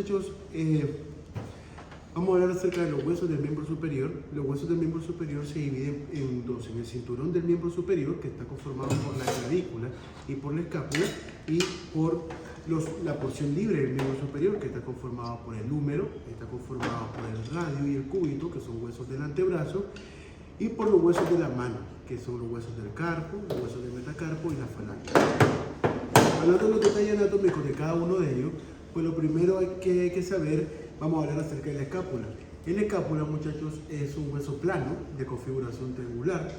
Muchachos, vamos a hablar acerca de los huesos del miembro superior. Los huesos del miembro superior se dividen en dos: en el cinturón del miembro superior, que está conformado por la clavícula y por la escápula, y por la porción libre del miembro superior, que está conformado por el húmero, está conformado por el radio y el cúbito, que son huesos del antebrazo, y por los huesos de la mano, que son los huesos del carpo, los huesos del metacarpo y la falange. Hablando de los detalles anatómicos de cada uno de ellos, pues lo primero que hay que saber, vamos a hablar acerca de la escápula. La escápula, muchachos, es un hueso plano de configuración triangular.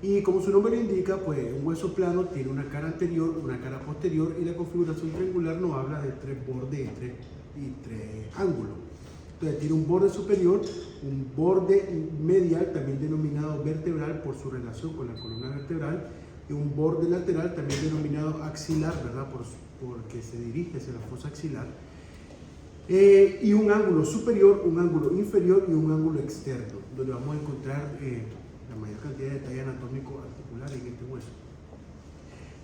Y como su nombre lo indica, pues un hueso plano tiene una cara anterior, una cara posterior, y la configuración triangular nos habla de tres bordes y tres ángulos. Entonces tiene un borde superior, un borde medial, también denominado vertebral por su relación con la columna vertebral, y un borde lateral, también denominado axilar, ¿verdad? Porque se dirige hacia la fosa axilar, y un ángulo superior, un ángulo inferior y un ángulo externo, donde vamos a encontrar la mayor cantidad de detalle anatómico articular en este hueso.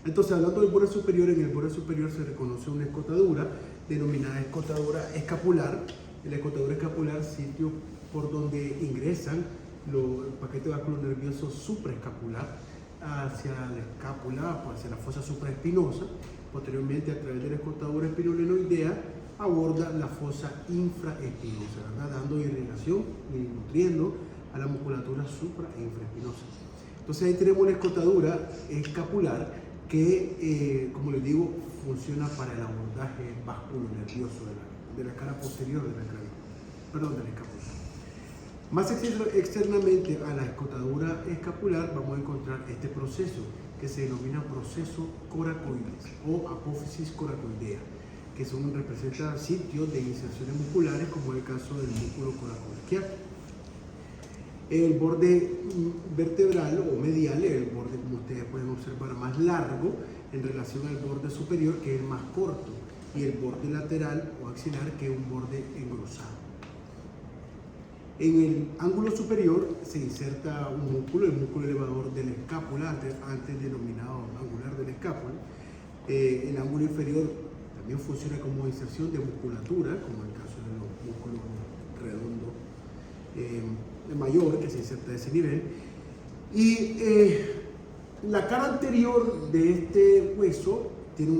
Entonces, hablando del borde superior, en el borde superior se reconoce una escotadura denominada escotadura escapular. La escotadura escapular, sitio por donde ingresan el paquete vascular nervioso supraescapular hacia la escápula, hacia la fosa supraespinosa. Posteriormente, a través de la escotadura espinolenoidea, aborda la fosa infraespinosa, ¿verdad? Dando irrigación y nutriendo a la musculatura supra e infraespinosa. Entonces ahí tenemos una escotadura escapular que, como les digo, funciona para el abordaje vasculonervioso de la cara posterior de la clavícula, de la escápula. Más externamente a la escotadura escapular vamos a encontrar este proceso que se denomina proceso coracoides o apófisis coracoidea, que representa sitios de inserciones musculares, como es el caso del músculo coracoisquial. El borde vertebral o medial es el borde, como ustedes pueden observar, más largo en relación al borde superior, que es el más corto, y el borde lateral o axilar, que es un borde engrosado. En el ángulo superior se inserta un músculo, el músculo elevador de la escápula, antes denominado angular de la escápula. El ángulo inferior también funciona como inserción de musculatura, como en el caso de los músculos redondos mayor, que se inserta a ese nivel. Y la cara anterior de este hueso tiene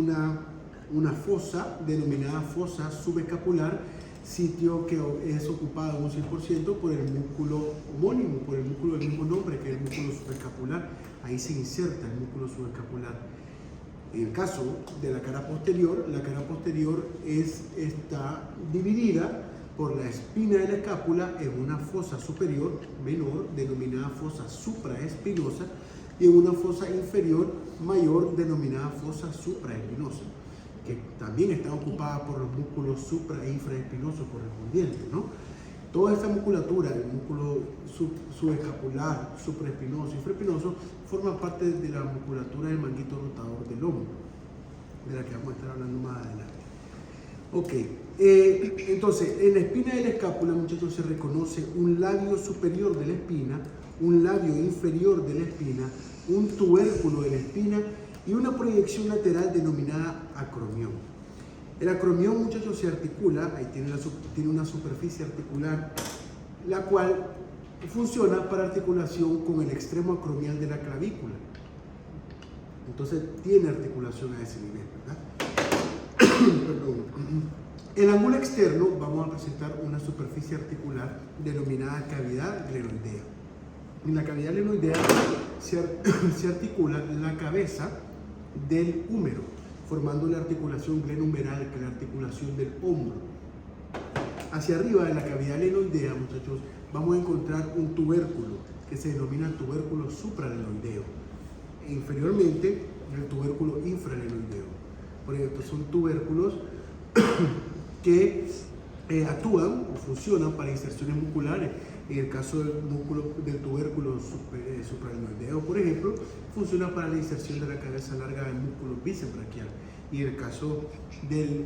una fosa denominada fosa subescapular, sitio que es ocupado un 100% por el músculo homónimo, por el músculo del mismo nombre, que es el músculo subescapular. Ahí se inserta el músculo subescapular. En el caso de la cara posterior está dividida por la espina de la escápula en una fosa superior menor denominada fosa supraespinosa y en una fosa inferior mayor denominada fosa supraespinosa, que también está ocupada por los músculos supra e infraespinosos correspondientes, ¿no? Toda esta musculatura, el músculo subescapular, supraespinoso y infraespinoso, forma parte de la musculatura del manguito rotador del hombro, de la que vamos a estar hablando más adelante. Ok, entonces en la espina de la escápula, muchachos, se reconoce un labio superior de la espina, un labio inferior de la espina, un tubérculo de la espina y una proyección lateral denominada acromión. El acromión, muchachos, se articula, ahí tiene una superficie articular, la cual funciona para articulación con el extremo acromial de la clavícula. Entonces tiene articulación a ese nivel, ¿verdad? El ángulo externo vamos a presentar una superficie articular denominada cavidad glenoidea. En la cavidad glenoidea se articula la cabeza del húmero, formando la articulación glenohumeral, que es la articulación del hombro. Hacia arriba de la cavidad glenoidea, muchachos, vamos a encontrar un tubérculo que se denomina tubérculo supralenoideo. E inferiormente, el tubérculo infralenoideo. Por ejemplo, son tubérculos que actúan o funcionan para inserciones musculares. En el caso del tubérculo supralenoideo, por ejemplo, funciona para la inserción de la cabeza larga del músculo bíceps braquial. Y en el caso del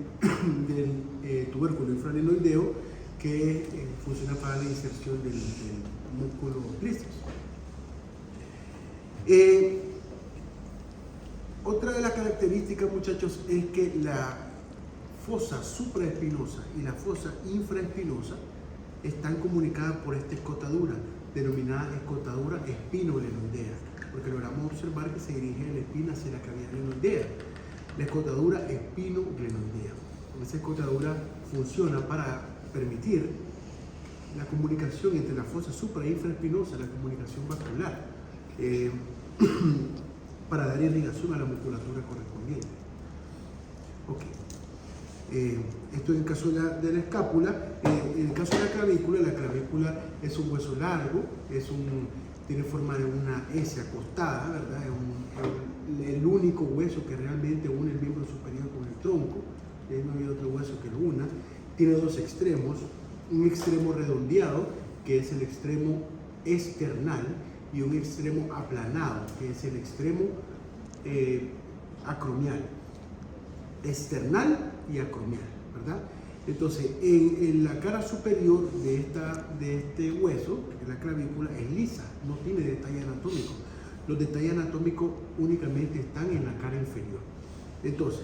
tubérculo infralenoideo, que funciona para la inserción del músculo tríceps. Otra de las características, muchachos, es que la fosa supraespinosa y la fosa infraespinosa están comunicadas por esta escotadura, denominada escotadura espinoglenoidea, porque logramos observar que se dirige la espina hacia la cavidad glenoidea. La escotadura espinoglenoidea. Esa escotadura funciona para permitir la comunicación entre la fosa supra e infraespinosa, la comunicación vascular, para dar irrigación a la musculatura correspondiente. Okay. Esto en el caso de la escápula. En el caso de la clavícula es un hueso largo, tiene forma de una S acostada, ¿verdad? Es el único hueso que realmente une el miembro superior con el tronco. No hay otro hueso que lo una. Tiene dos extremos, un extremo redondeado, que es el extremo esternal, y un extremo aplanado, que es el extremo acromial. Esternal y acromial, ¿verdad? Entonces, en la cara superior de este hueso, que es la clavícula, es lisa, no tiene detalle anatómico. Los detalles anatómicos únicamente están en la cara inferior. Entonces,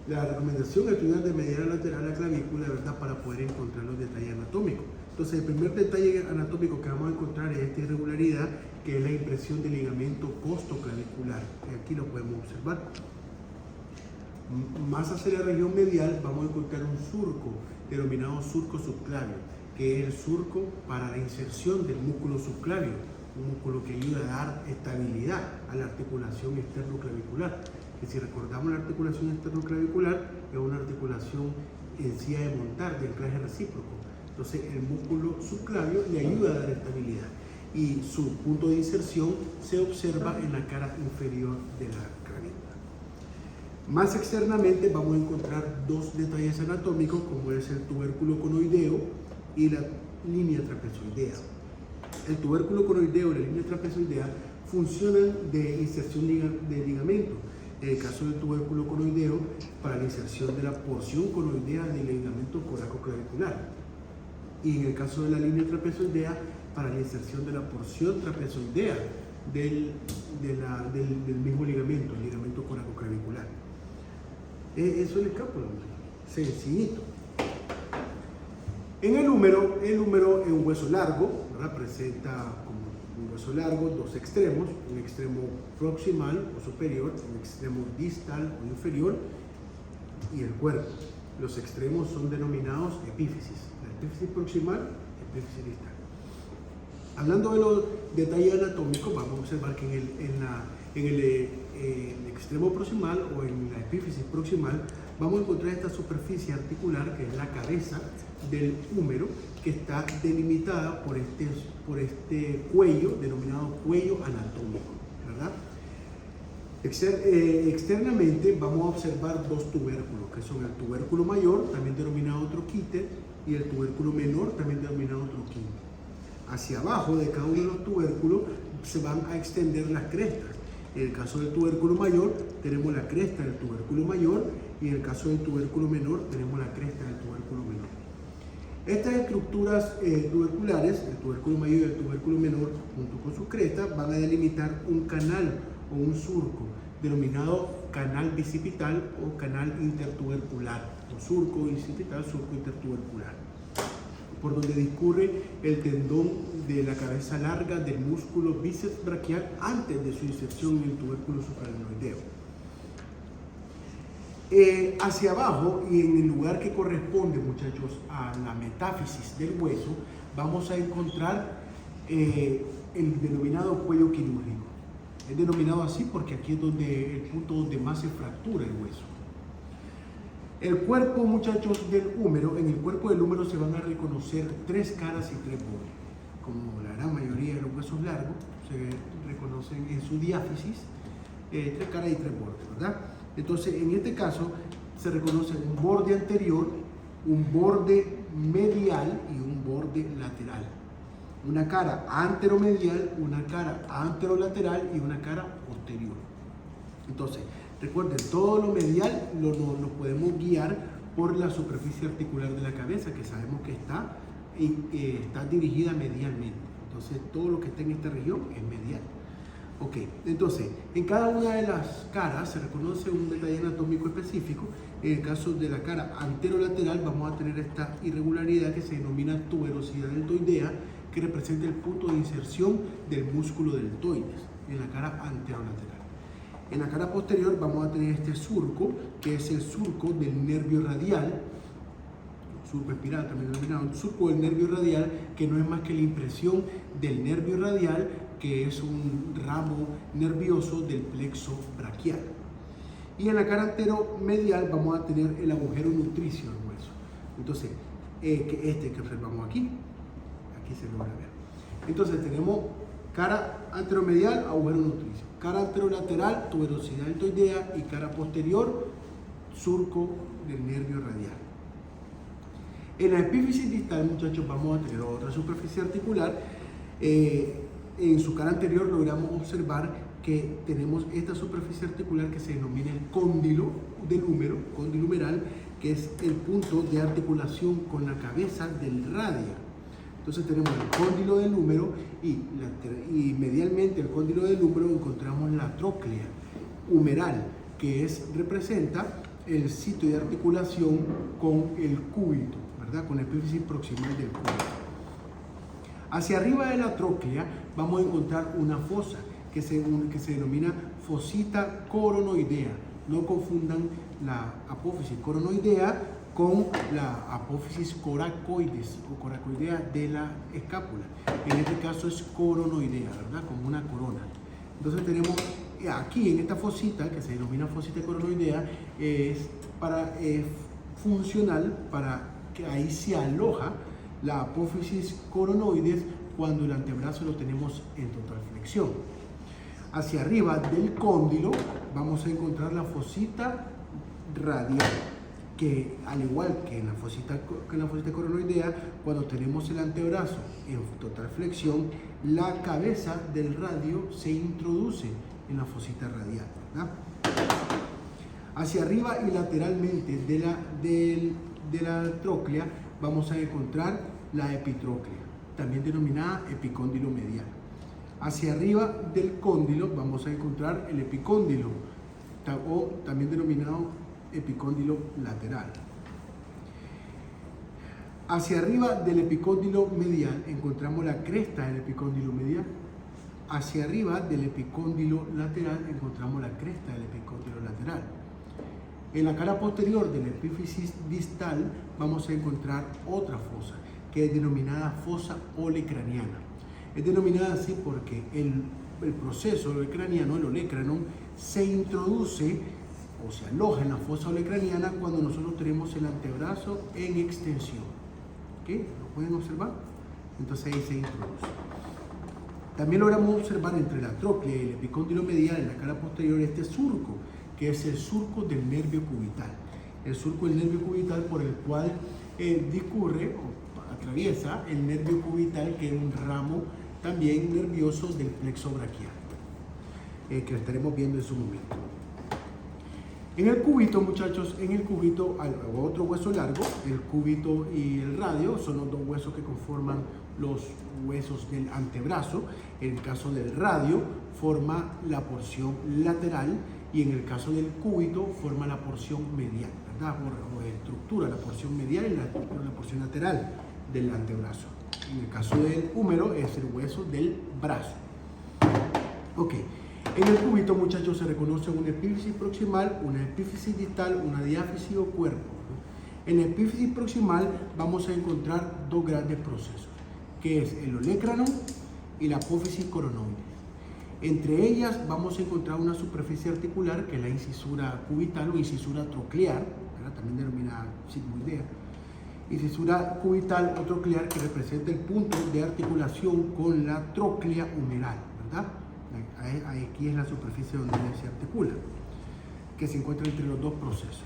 la recomendación es estudiar de mediana lateral la clavícula, ¿verdad?, para poder encontrar los detalles anatómicos. Entonces, el primer detalle anatómico que vamos a encontrar es esta irregularidad, que es la impresión del ligamento costoclavicular. Aquí lo podemos observar. Más hacia la región medial vamos a encontrar un surco denominado surco subclavio, que es el surco para la inserción del músculo subclavio, un músculo que ayuda a dar estabilidad a la articulación externoclavicular. Que si recordamos, la articulación externoclavicular es una articulación en silla de montar de anclaje recíproco. Entonces el músculo subclavio le ayuda a dar estabilidad y su punto de inserción se observa en la cara inferior de la clavícula. Más externamente vamos a encontrar dos detalles anatómicos, como es el tubérculo conoideo y la línea trapezoidea. El tubérculo conoideo y la línea trapezoidea funcionan de inserción de ligamento. En el caso del tubérculo conoideo, para la inserción de la porción conoidea del ligamento coracoclavicular. Y en el caso de la línea trapezoidea, para la inserción de la porción trapezoidea del mismo ligamento, el ligamento coracoclavicular. Eso es la escápula, sencillito. En el húmero es un hueso largo, ¿verdad? Presenta como un hueso largo, dos extremos, un extremo proximal o superior, un extremo distal o inferior, y el cuerpo. Los extremos son denominados epífisis, la epífisis proximal, epífisis distal. Hablando de los detalles anatómicos, vamos a observar que en el extremo proximal o en la epífisis proximal vamos a encontrar esta superficie articular, que es la cabeza del húmero, que está delimitada por este cuello denominado cuello anatómico, ¿verdad? Externamente vamos a observar dos tubérculos, que son el tubérculo mayor, también denominado troquíter, y el tubérculo menor, también denominado troquíter. Hacia abajo de cada uno de los tubérculos se van a extender las crestas. En el caso del tubérculo mayor tenemos la cresta del tubérculo mayor, y en el caso del tubérculo menor tenemos la cresta del tubérculo menor. Estas estructuras tuberculares, el tubérculo mayor y el tubérculo menor, junto con su cresta, van a delimitar un canal o un surco denominado canal bicipital o canal intertubercular, o surco bicipital, surco intertubercular, por donde discurre el tendón de la cabeza larga del músculo bíceps braquial antes de su inserción en el tubérculo supraglenoideo. Hacia abajo, y en el lugar que corresponde, muchachos, a la metáfisis del hueso, vamos a encontrar el denominado cuello quirúrgico. Es denominado así porque aquí es el punto donde más se fractura el hueso. El cuerpo, muchachos, del húmero, en el cuerpo del húmero se van a reconocer tres caras y tres bordes. Como la gran mayoría de los huesos largos, se reconocen en su diáfisis tres caras y tres bordes, ¿verdad? Entonces, en este caso, se reconoce un borde anterior, un borde medial y un borde lateral. Una cara anteromedial, una cara anterolateral y una cara posterior. Entonces, recuerden, todo lo medial lo podemos guiar por la superficie articular de la cabeza, que sabemos que está dirigida medialmente. Entonces, todo lo que está en esta región es medial. Ok, entonces, en cada una de las caras se reconoce un detalle anatómico específico. En el caso de la cara anterolateral vamos a tener esta irregularidad que se denomina tuberosidad deltoidea, que representa el punto de inserción del músculo deltoides en la cara anterolateral. En la cara posterior vamos a tener este surco, que es el surco del nervio radial, surco espiral también denominado, surco del nervio radial, que no es más que la impresión del nervio radial, que es un ramo nervioso del plexo braquial. Y en la cara anteromedial vamos a tener el agujero nutricio del hueso. Entonces, que observamos aquí se logra ver. Entonces tenemos cara anteromedial, agujero nutricio, cara anterolateral, tuberosidad deltoidea, y cara posterior, surco del nervio radial. En la epífisis distal, muchachos, vamos a tener otra superficie articular. En su cara anterior logramos observar que tenemos esta superficie articular que se denomina el cóndilo del húmero, cóndilo humeral, que es el punto de articulación con la cabeza del radio. Entonces tenemos el cóndilo del húmero y medialmente el cóndilo del húmero encontramos la tróclea humeral, que representa el sitio de articulación con el cúbito, ¿verdad? Con la epífisis proximal del cúbito. Hacia arriba de la tróclea vamos a encontrar una fosa que se denomina fosita coronoidea. No confundan la apófisis coronoidea con la apófisis coracoides o coracoidea de la escápula. En este caso es coronoidea, ¿verdad? Como una corona. Entonces tenemos aquí en esta fosita, que se denomina fosita coronoidea, es funcional para que ahí se aloja la apófisis coronoides cuando el antebrazo lo tenemos en total flexión. Hacia arriba del cóndilo vamos a encontrar la fosita radial, que al igual que en la fosita coronoidea, cuando tenemos el antebrazo en total flexión, la cabeza del radio se introduce en la fosita radial, ¿verdad? Hacia arriba y lateralmente de la tróclea vamos a encontrar la epitróclea, también denominada epicóndilo medial. Hacia arriba del cóndilo vamos a encontrar el epicóndilo, o también denominado epicóndilo lateral. Hacia arriba del epicóndilo medial encontramos la cresta del epicóndilo medial. Hacia arriba del epicóndilo lateral encontramos la cresta del epicóndilo lateral. En la cara posterior de la epífisis distal vamos a encontrar otra fosa, que es denominada fosa olecraniana. Es denominada así porque el proceso olecraniano, el olecranon, se introduce o se aloja en la fosa olecraniana cuando nosotros tenemos el antebrazo en extensión. ¿Ok? ¿Lo pueden observar? Entonces ahí se introduce. También logramos observar entre la tróclea y el epicóndilo medial en la cara posterior este surco, que es el surco del nervio cubital. El surco del nervio cubital por el cual discurre o atraviesa el nervio cubital, que es un ramo también nervioso del plexo braquial, que lo estaremos viendo en su momento. En el cúbito, muchachos, otro hueso largo, el cúbito y el radio son los dos huesos que conforman los huesos del antebrazo. En el caso del radio forma la porción lateral y en el caso del cúbito forma la porción medial, ¿verdad? Por estructura, la porción medial y la porción lateral del antebrazo. En el caso del húmero es el hueso del brazo. Ok. En el cúbito, muchachos, se reconoce una epífisis proximal, una epífisis distal, una diáfisis o cuerpo. En la epífisis proximal vamos a encontrar dos grandes procesos, que es el olecranon y la apófisis coronoides. Entre ellas vamos a encontrar una superficie articular, que es la incisura cubital o incisura troclear, ¿verdad? También denominada sigmoidea. Incisura cubital o troclear, que representa el punto de articulación con la tróclea humeral, ¿verdad? Aquí es la superficie donde se articula, que se encuentra entre los dos procesos.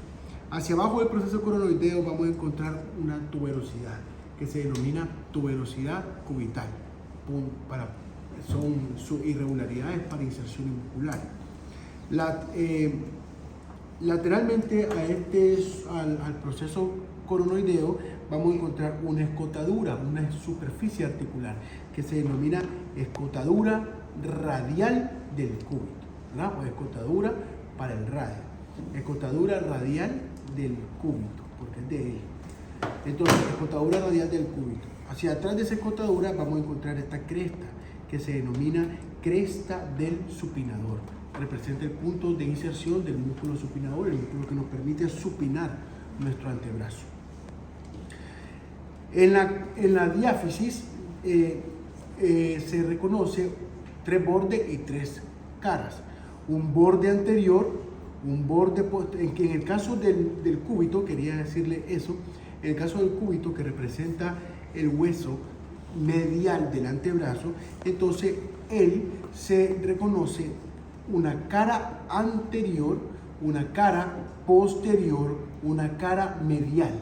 Hacia abajo del proceso coronoideo vamos a encontrar una tuberosidad, que se denomina tuberosidad cubital. Son sus irregularidades para inserción muscular. Lateralmente al proceso coronoideo vamos a encontrar una escotadura, una superficie articular, que se denomina escotadura radial del cúbito, ¿verdad? O escotadura para el radio. Escotadura radial del cúbito, porque es de él. Entonces, escotadura radial del cúbito. Hacia atrás de esa escotadura vamos a encontrar esta cresta, que se denomina cresta del supinador. Representa el punto de inserción del músculo supinador, el músculo que nos permite supinar nuestro antebrazo. En la diáfisis se reconoce 3 bordes y 3 caras. Un borde anterior, un borde posterior. En el caso del cúbito, quería decirle eso, en el caso del cúbito, que representa el hueso medial del antebrazo, entonces él se reconoce una cara anterior, una cara posterior, una cara medial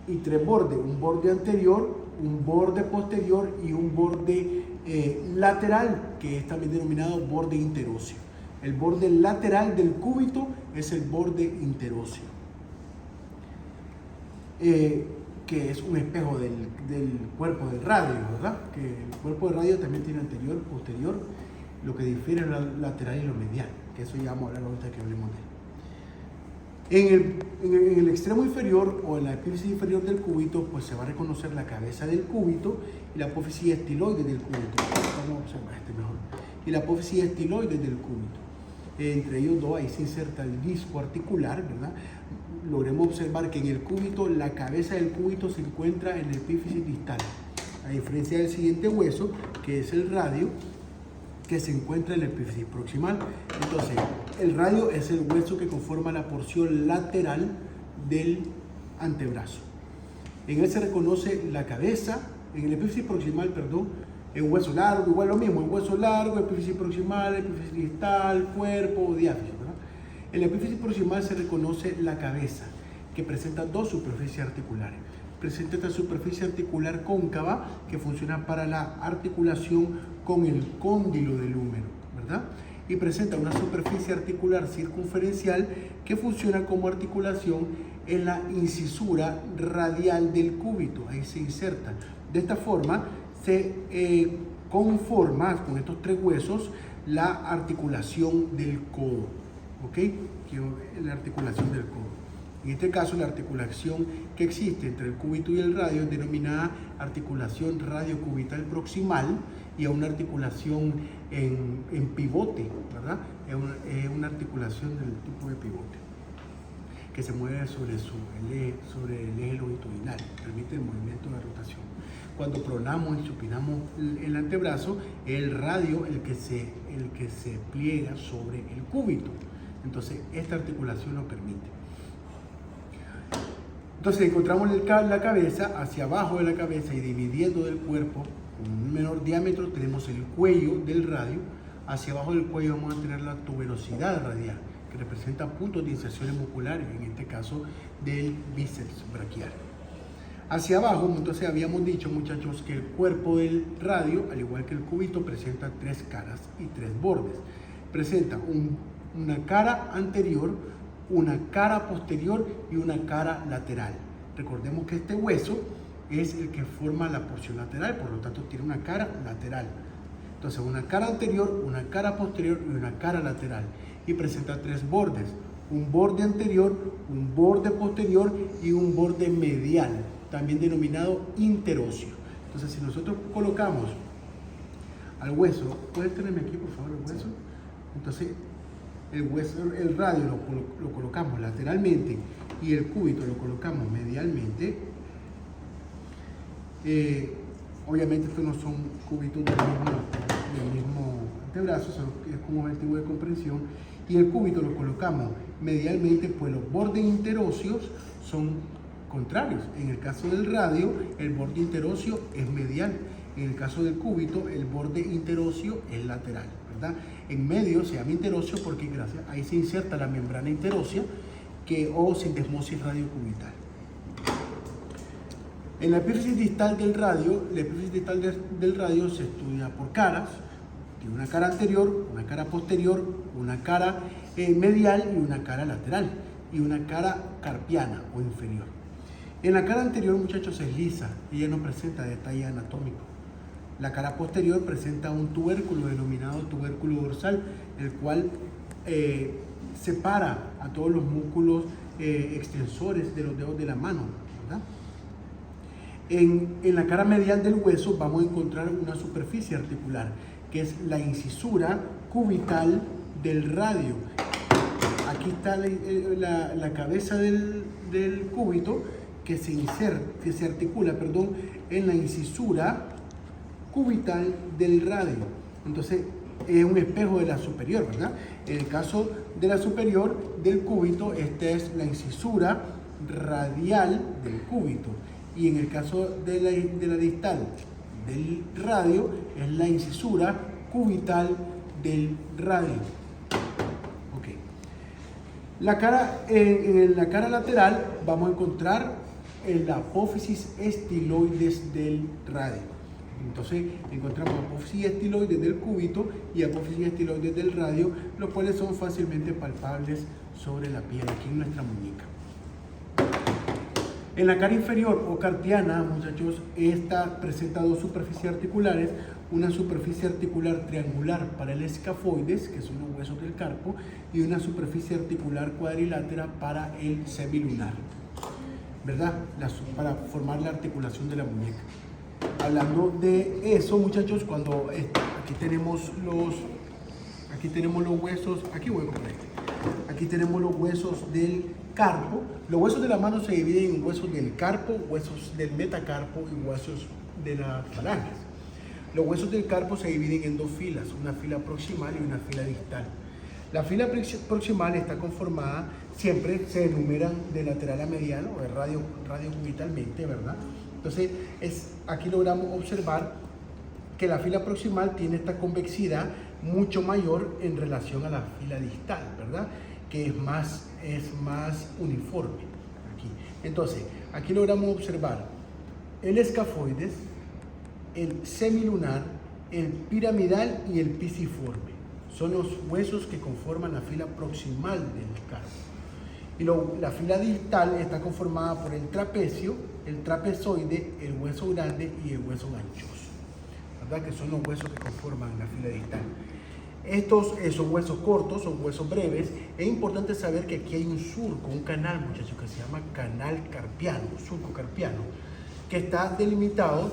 y 3 bordes, un borde anterior, un borde posterior y un borde lateral, que es también denominado borde interóseo. El borde lateral del cúbito es el borde interóseo, que es un espejo del cuerpo del radio, ¿verdad? Que el cuerpo del radio también tiene anterior, posterior, lo que difiere es lo lateral y lo medial, que eso ya vamos a hablar ahorita que hablemos de él. En el extremo inferior o en la epífisis inferior del cúbito, pues se va a reconocer la cabeza del cúbito y la apófisis estiloide del cúbito. Vamos a observar este mejor. Y la apófisis estiloide del cúbito. Entre ellos dos ahí se inserta el disco articular, ¿verdad? Logremos observar que en el cúbito, la cabeza del cúbito se encuentra en la epífisis distal, a diferencia del siguiente hueso, que es el radio, que se encuentra en la epífisis proximal. Entonces, el radio es el hueso que conforma la porción lateral del antebrazo. En él se reconoce la cabeza, en el epífisis proximal, perdón, es un hueso largo, igual lo mismo, un hueso largo, epífisis proximal, epífisis distal, cuerpo, diáfisis, ¿verdad? En la epífisis proximal se reconoce la cabeza, que presenta 2 superficies articulares. Presenta esta superficie articular cóncava que funciona para la articulación con el cóndilo del húmero, ¿verdad? Y presenta una superficie articular circunferencial que funciona como articulación en la incisura radial del cúbito. Ahí se inserta. De esta forma se conforma con estos 3 huesos la articulación del codo, ¿ok? La articulación del codo. En este caso, la articulación que existe entre el cúbito y el radio es denominada articulación radiocubital proximal, y a una articulación en pivote, ¿verdad? Es una articulación del tipo de pivote que se mueve sobre el eje longitudinal, permite el movimiento de rotación. Cuando pronamos y supinamos el antebrazo, el radio el que se pliega sobre el cúbito. Entonces, esta articulación lo permite. Entonces encontramos la cabeza, hacia abajo de la cabeza y dividiendo del cuerpo con un menor diámetro tenemos el cuello del radio. Hacia abajo del cuello vamos a tener la tuberosidad radial, que representa puntos de inserciones musculares, en este caso del bíceps braquial. Hacia abajo, entonces habíamos dicho, muchachos, que el cuerpo del radio, al igual que el cúbito, presenta 3 caras y 3 bordes. Presenta una cara anterior, una cara posterior y una cara lateral. Recordemos que este hueso es el que forma la porción lateral, por lo tanto tiene una cara lateral. Entonces, una cara anterior, una cara posterior y una cara lateral. Y presenta 3 bordes: un borde anterior, un borde posterior y un borde medial, también denominado interóseo. Entonces, si nosotros colocamos al hueso, ¿puedes tenerme aquí, por favor, el hueso? Entonces, el radio lo colocamos lateralmente y el cúbito lo colocamos medialmente. Obviamente estos no son cúbitos del mismo antebrazo, es como objetivo de comprensión. Y el cúbito lo colocamos medialmente, pues los bordes interóseos son contrarios. En el caso del radio, el borde interóseo es medial. En el caso del cúbito, el borde interóseo es lateral, ¿verdad? En medio se llama interóseo porque ahí se inserta la membrana interósea o sindesmosis radiocubital. En la epífisis distal del radio, la epífisis distal del radio se estudia por caras. Tiene una cara anterior, una cara posterior, una cara medial y una cara lateral, y una cara carpiana o inferior. En la cara anterior, muchachos, es lisa, ella no presenta detalle anatómico. La cara posterior presenta un tubérculo denominado tubérculo dorsal, el cual separa a todos los músculos extensores de los dedos de la mano, ¿verdad? En la cara medial del hueso vamos a encontrar una superficie articular, que es la incisura cubital del radio. Aquí está la cabeza del cúbito que se articula, en la incisura cubital del radio. Entonces es un espejo de la superior, ¿verdad? En el caso de la superior del cúbito, esta es la incisura radial del cúbito, y en el caso de la distal del radio es la incisura cubital del radio. Okay. En la cara lateral vamos a encontrar la apófisis estiloides del radio. Entonces encontramos apófisis estiloides del cúbito y apófisis estiloides del radio, los cuales son fácilmente palpables sobre la piel, aquí en nuestra muñeca. En la cara inferior o carpiana, muchachos, esta presenta dos superficies articulares, una superficie articular triangular para el escafoides, que son los huesos del carpo, y una superficie articular cuadrilátera para el semilunar, ¿verdad? Para formar la articulación de la muñeca. Hablando de eso, muchachos, cuando aquí tenemos los huesos, aquí tenemos los huesos del carpo. Los huesos de la mano se dividen en huesos del carpo, huesos del metacarpo y huesos de las falanges. Los huesos del carpo se dividen en dos filas, una fila proximal y una fila distal. La fila proximal está conformada, siempre se enumeran de lateral a medial o de radio cubitalmente, ¿verdad? Entonces, aquí logramos observar que la fila proximal tiene esta convexidad mucho mayor en relación a la fila distal, ¿verdad? Que es más uniforme aquí. Entonces, aquí logramos observar el escafoides, el semilunar, el piramidal y el pisiforme. Son los huesos que conforman la fila proximal del carpo. Y la fila distal está conformada por el trapecio, el trapezoide, el hueso grande y el hueso ganchoso, ¿verdad? Que son los huesos que conforman la fila distal. Estos son huesos cortos, son huesos breves. Es importante saber que aquí hay un surco, un canal, muchachos, que se llama canal carpiano, surco carpiano, que está delimitado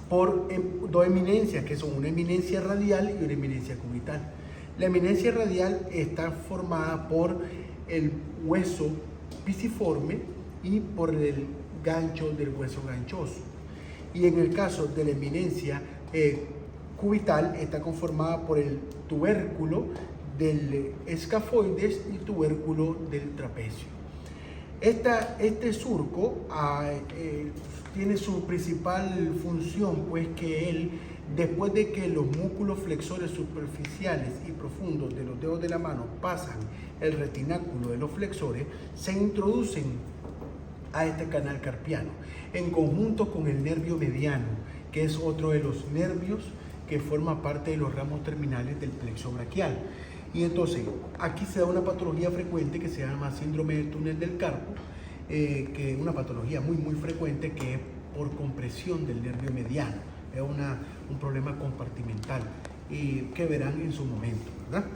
por dos eminencias, que son una eminencia radial y una eminencia cubital. La eminencia radial está formada por el hueso pisiforme y por el gancho del hueso ganchoso. Y en el caso de la eminencia cubital está conformada por el tubérculo del escafoides y tubérculo del trapecio. Este surco tiene su principal función, pues que él, después de que los músculos flexores superficiales y profundos de los dedos de la mano pasan el retináculo de los flexores, se introducen a este canal carpiano en conjunto con el nervio mediano, que es otro de los nervios que forma parte de los ramos terminales del plexo braquial. Y entonces aquí se da una patología frecuente que se llama síndrome del túnel del carpo, que es una patología muy frecuente, que es por compresión del nervio mediano. Es un problema compartimental y que verán en su momento, ¿verdad?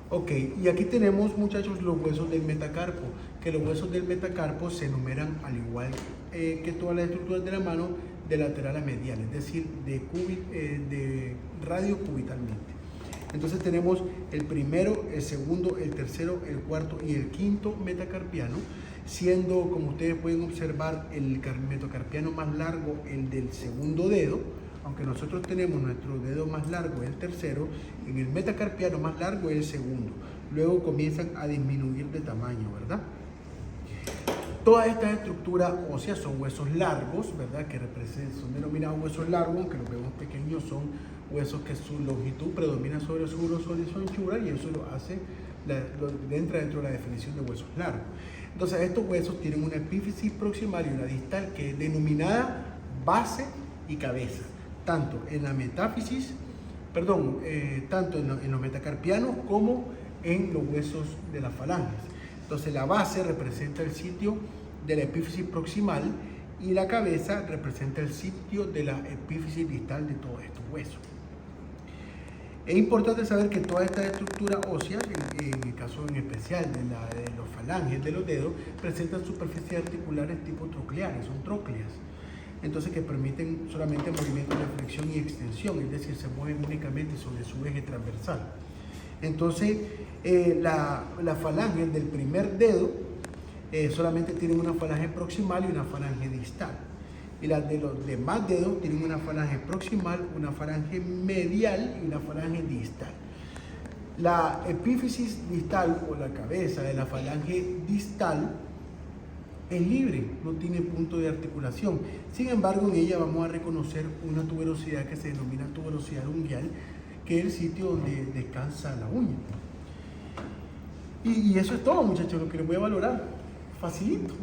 Ok, y aquí tenemos, muchachos, los huesos del metacarpo, que los huesos del metacarpo se enumeran al igual que todas las estructuras de la mano, de lateral a medial, es decir, de radio cubitalmente. Entonces tenemos el primero, el segundo, el tercero, el cuarto y el quinto metacarpiano, siendo, como ustedes pueden observar, el metacarpiano más largo el del segundo dedo. Aunque nosotros tenemos nuestro dedo más largo, el tercero, en el metacarpiano más largo es el segundo. Luego comienzan a disminuir de tamaño, ¿verdad? Todas estas estructuras óseas son huesos largos, ¿verdad? Que son denominados huesos largos, aunque los vemos pequeños, son huesos que su longitud predomina sobre su grosor y su anchura, y eso entra dentro de la definición de huesos largos. Entonces, estos huesos tienen una epífisis proximal y una distal que es denominada base y cabeza, tanto en la metáfisis, tanto en los metacarpianos como en los huesos de las falanges. Entonces, la base representa el sitio de la epífisis proximal y la cabeza representa el sitio de la epífisis distal de todos estos huesos. Es importante saber que todas estas estructuras óseas, en el caso en especial de los falanges de los dedos, presentan superficies articulares tipo trocleares, son trócleas. Entonces que permiten solamente movimientos de flexión y extensión, es decir, se mueven únicamente sobre su eje transversal. Entonces, la falange del primer dedo solamente tienen una falange proximal y una falange distal. Y las de los demás dedos tienen una falange proximal, una falange medial y una falange distal. La epífisis distal o la cabeza de la falange distal es libre, no tiene punto de articulación. Sin embargo, en ella vamos a reconocer una tuberosidad que se denomina tuberosidad unguial, que es el sitio donde descansa la uña. Y eso es todo, muchachos, lo que les voy a valorar. Facilito.